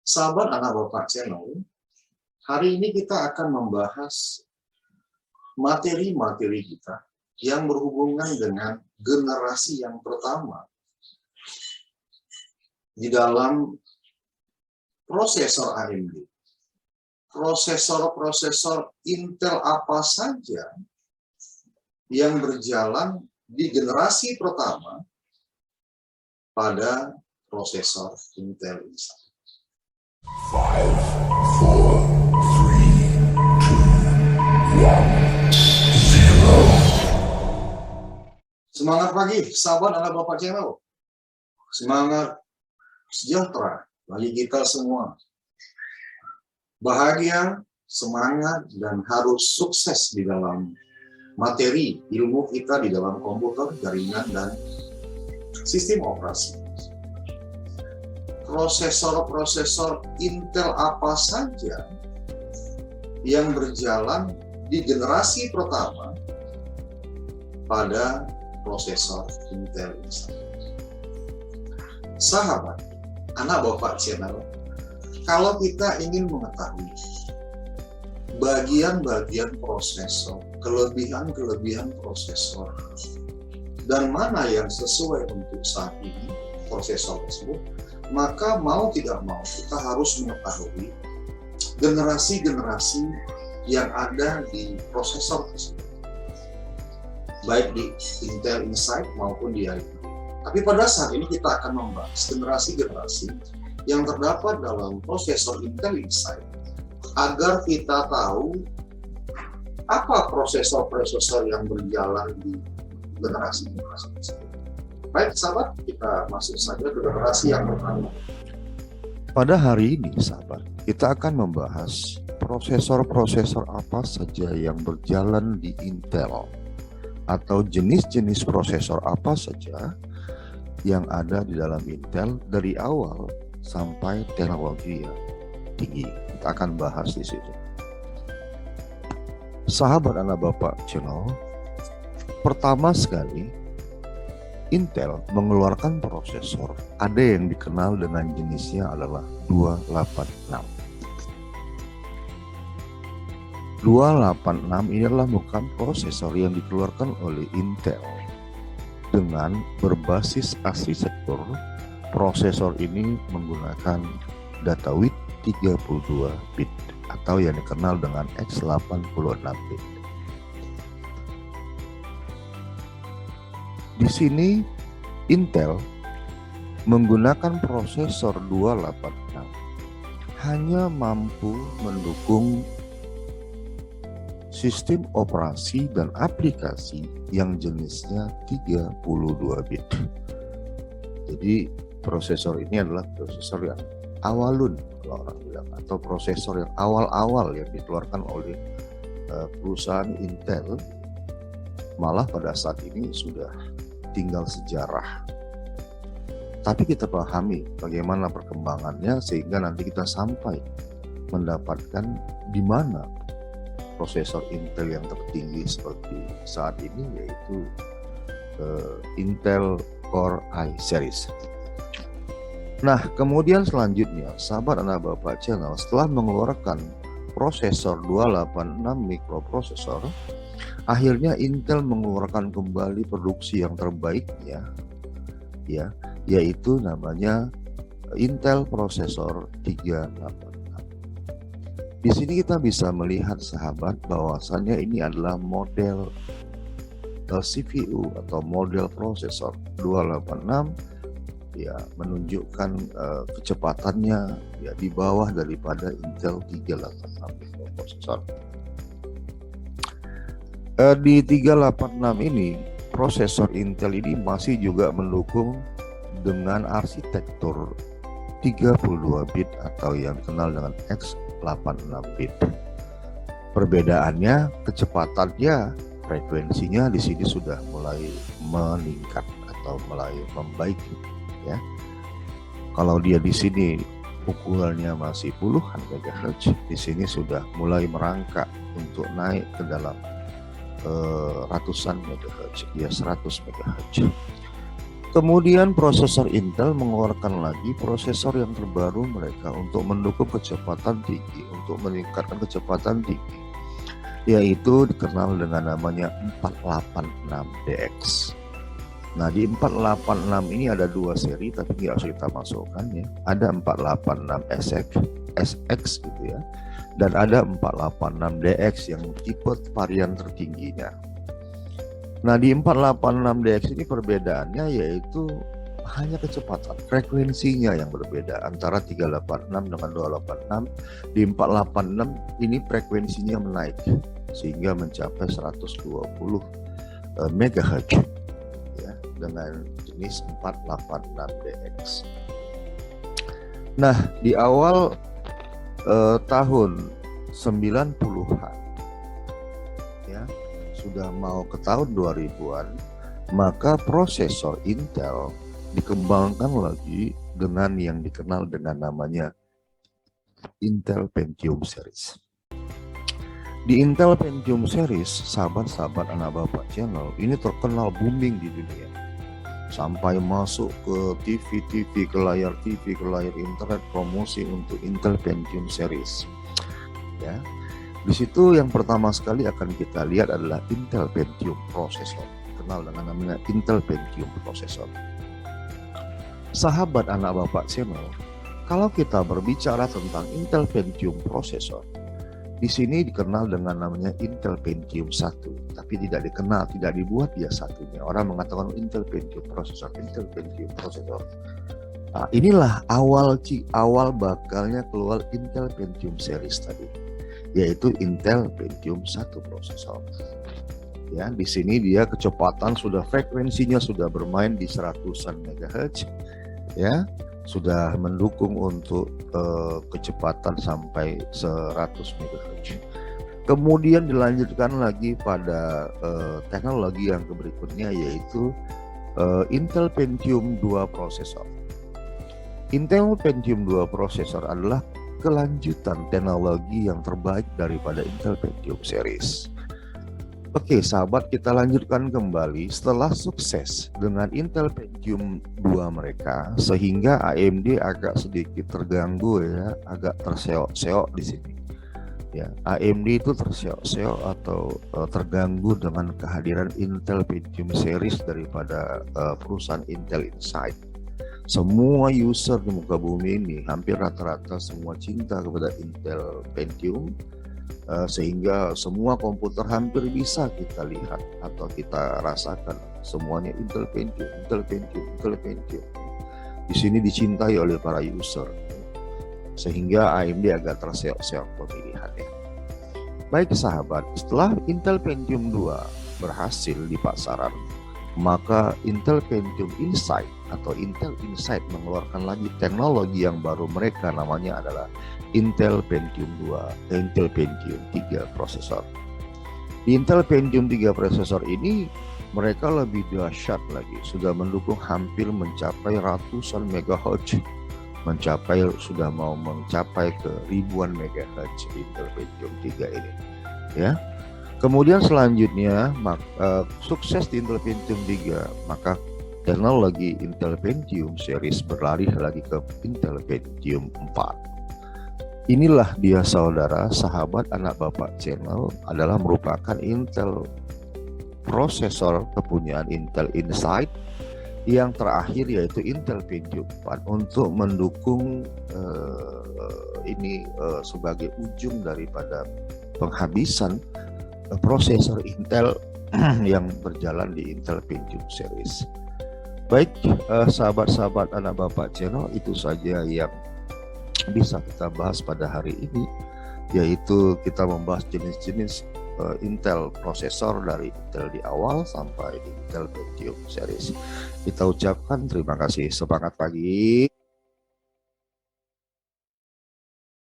Sahabat anak Bapak channel, hari ini kita akan membahas materi-materi kita yang berhubungan dengan generasi yang pertama di dalam prosesor AMD. Prosesor Intel apa saja yang berjalan di generasi pertama pada prosesor Intel Inside. 5, 4, 3, 2, 1, 0. Semangat pagi, sahabat anak Bapak channel. Semangat sejahtera bagi kita semua. Bahagia, semangat, dan harus sukses di dalam materi ilmu kita di dalam komputer, jaringan, dan sistem operasi. Prosesor Intel apa saja yang berjalan di generasi pertama pada prosesor Intel Inside. Sahabat, anak Bapak channel, kalau kita ingin mengetahui bagian-bagian prosesor, kelebihan-kelebihan prosesor, dan mana yang sesuai untuk saat ini prosesor tersebut, maka mau tidak mau kita harus mengetahui generasi-generasi yang ada di prosesor tersebut, baik di Intel Inside maupun di AMD. Tapi pada saat ini kita akan membahas generasi-generasi yang terdapat dalam prosesor Intel Inside agar kita tahu apa prosesor yang berjalan di generasi-generasi tersebut. Baik sahabat, kita masuk saja ke generasi yang pertama. Pada hari ini sahabat, kita akan membahas prosesor apa saja yang berjalan di Intel atau jenis-jenis prosesor apa saja yang ada di dalam Intel dari awal sampai teknologi yang tinggi. Kita akan bahas di situ. Sahabat anak Bapak channel, pertama sekali Intel mengeluarkan prosesor, ada yang dikenal dengan jenisnya adalah 286. 286 ini adalah bukan prosesor yang dikeluarkan oleh Intel dengan berbasis arsitektur. Prosesor ini menggunakan data width 32 bit atau yang dikenal dengan X86 bit. Di sini Intel menggunakan prosesor 286 hanya mampu mendukung sistem operasi dan aplikasi yang jenisnya 32 bit. Jadi prosesor ini adalah prosesor yang awalun kalau orang bilang, atau prosesor yang awal-awal yang dikeluarkan oleh perusahaan Intel. Malah pada saat ini sudah tinggal sejarah. Tapi kita pahami bagaimana perkembangannya sehingga nanti kita sampai mendapatkan di mana prosesor Intel yang tertinggi seperti saat ini, yaitu Intel Core i series. Nah, kemudian selanjutnya sahabat anak Bapak channel, setelah mengeluarkan prosesor 286 mikroprosesor, akhirnya Intel mengeluarkan kembali produksi yang terbaiknya, ya, yaitu namanya Intel prosesor 386. Di sini kita bisa melihat sahabat bahwasannya ini adalah model CPU atau model prosesor 286, ya, menunjukkan kecepatannya ya di bawah daripada Intel 386 mikroprosesor. Di 386 ini prosesor Intel ini masih juga mendukung dengan arsitektur 32 bit atau yang kenal dengan X86 bit. Perbedaannya kecepatannya, frekuensinya di sini sudah mulai meningkat atau mulai membaik, ya. Kalau dia di sini ukurannya masih puluhan megahertz, di sini sudah mulai merangkak untuk naik ke dalam ratusan megahertz, ya 100 megahertz. Kemudian prosesor Intel mengeluarkan lagi prosesor yang terbaru mereka untuk mendukung kecepatan tinggi, untuk meningkatkan kecepatan tinggi, yaitu dikenal dengan namanya 486DX. Nah, di 486 ini ada dua seri, tapi nggak usah kita masukkan ya. Ada 486SX gitu ya, dan ada 486DX yang tipe varian tertingginya. Nah, di 486DX ini perbedaannya yaitu hanya kecepatan, frekuensinya yang berbeda antara 386 dengan 286. Di 486 ini frekuensinya menaik sehingga mencapai 120 MHz ya, dengan jenis 486DX. Nah, di awal tahun 90-an ya, sudah mau ke tahun 2000-an, maka prosesor Intel dikembangkan lagi dengan yang dikenal dengan namanya Intel Pentium Series. Di Intel Pentium Series, sahabat-sahabat anak bapak channel, ini terkenal booming di dunia. Sampai masuk ke TV, ke layar TV, ke layar internet, promosi untuk Intel Pentium Series. Ya. Di situ yang pertama sekali akan kita lihat adalah Intel Pentium Processor, kenal dengan namanya Intel Pentium Processor. Sahabat anak bapak channel, kalau kita berbicara tentang Intel Pentium Processor, di sini dikenal dengan namanya Intel Pentium 1, tapi tidak dikenal, tidak dibuat dia satunya. Orang mengatakan Intel Pentium Processor, Intel Pentium Processor. Nah, inilah awal bakalnya keluar Intel Pentium Series tadi, yaitu Intel Pentium 1 prosesor. Ya, di sini dia kecepatan sudah, frekuensinya sudah bermain di 100-an MHz, ya, sudah mendukung untuk kecepatan sampai 100 MHz. Kemudian dilanjutkan lagi pada teknologi yang berikutnya, yaitu Intel Pentium 2 prosesor. Intel Pentium 2 prosesor adalah kelanjutan teknologi yang terbaik daripada Intel Pentium Series. Oke sahabat, kita lanjutkan kembali setelah sukses dengan Intel Pentium 2 mereka, sehingga AMD agak sedikit terganggu ya, agak terseok-seok di sini. Ya, AMD itu terseok-seok atau terganggu dengan kehadiran Intel Pentium Series daripada perusahaan Intel Inside. Semua user di muka bumi ini hampir rata-rata semua cinta kepada Intel Pentium, sehingga semua komputer hampir bisa kita lihat atau kita rasakan semuanya Intel Pentium, Intel Pentium, Intel Pentium. Di sini dicintai oleh para user, sehingga AMD agak terseok-seok pemilihannya. Baik sahabat, setelah Intel Pentium 2 berhasil di pasaran, maka Intel Pentium Inside atau Intel Inside mengeluarkan lagi teknologi yang baru mereka, namanya adalah Intel Pentium 2, Intel Pentium 3 prosesor. Di Intel Pentium 3 prosesor ini mereka lebih dahsyat lagi, sudah mendukung hampir mencapai ratusan megahertz, sudah mau mencapai ke ribuan megahertz Intel Pentium 3 ini. Ya. Kemudian selanjutnya sukses di Intel Pentium 3, maka teknologi Intel Pentium series berlari lagi ke Intel Pentium 4. Inilah dia saudara, sahabat anak bapak channel, adalah merupakan Intel prosesor kepunyaan Intel Inside yang terakhir, yaitu Intel Pentium 4 untuk mendukung sebagai ujung daripada penghabisan prosesor Intel yang berjalan di Intel Pentium series. Baik sahabat-sahabat anak bapak channel, itu saja yang bisa kita bahas pada hari ini, yaitu kita membahas jenis-jenis Intel prosesor dari Intel di awal sampai di Intel Pentium series. Kita ucapkan terima kasih, semangat pagi.